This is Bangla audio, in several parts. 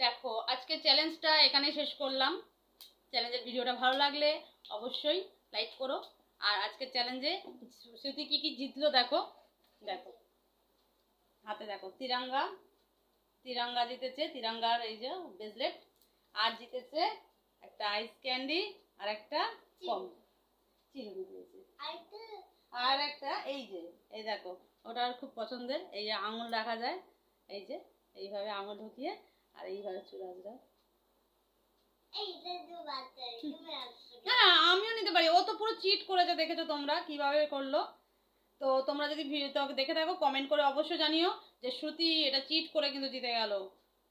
দেখো আজকে চ্যালেঞ্জটা এখানে শেষ করলাম। চ্যালেঞ্জের ভিডিওটা ভালো লাগলে অবশ্যই লাইক করো। আর আজকের চ্যালেঞ্জে শ্রুতি কি কি জিতলো দেখো। দেখো হাতে দেখো তিরঙ্গা, তিরঙ্গা জিতেছে, তিরঙ্গার এই যে ব্রেসলেট। আর জিতেছে একটা আইস ক্যান্ডি আর একটা কম চিরুনি দিয়েছে। আর একটা এই যে এই দেখো ওটার খুব পছন্দের, এই যে আঙুল রাখা যায়, এই যে এইভাবে আঙুল ঢুকিয়ে আর এইভাবে চুড়াচুড়া। হ্যাঁ আমিও নিতে পারি, ও তো পুরো চিট করেছে, দেখেছো তোমরা কিভাবে করলো। তো তোমরা যদি ভিডিওটা দেখে থাকো কমেন্ট করে অবশ্যই জানিও যে শ্রুতি এটা চিট করে কিন্তু জিতে গেল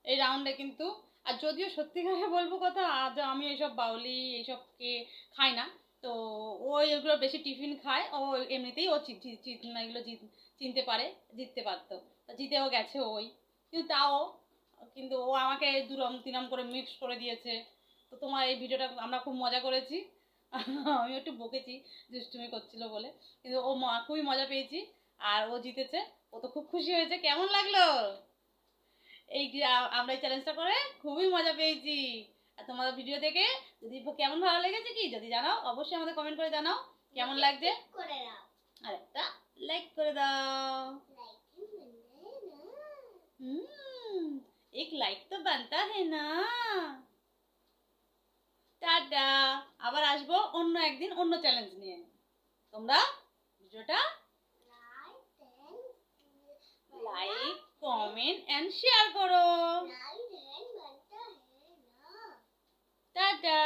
এই রাউন্ডে কিন্তু। আর যদিও সত্যিকারে বলবো কথা, আজ আমি এইসব বাউলি এইসব কে খাই না, তো ও এগুলো বেশি টিফিন খায়, ও এমনিতেই ও এগুলো চিনতে পারে, জিততে পারতো, জিতেও গেছে ওই। কিন্তু তাও কিন্তু ও আমাকে দুরম তিনম করে মিক্স করে দিয়েছে। তো তোমার এই ভিডিওটা আমরা খুব মজা করেছি। আমি একটু বকেছি দুষ্টুমি করছিল বলে, কিন্তু ও খুবই মজা পেয়েছি। আর ও জিতেছে, ও তো খুব খুশি হয়েছে। কেমন লাগলো এই আমরা এই চ্যালেঞ্জটা করে? খুবই মজা পেয়েছি। আর তোমাদের ভিডিও দেখে যদি কেমন ভালো লেগেছে কি যদি জানাও অবশ্যই আমাদের কমেন্ট করে জানাও কেমন লাগছে। আর একটা লাইক করে দাও। एक लाइक तो बनता है ना। টাটা, আবার আসবো অন্য একদিন অন্য চ্যালেঞ্জ নিয়ে। তোমরা ভিডিওটা লাইক কমেন্ট এন্ড শেয়ার করো। টাটা।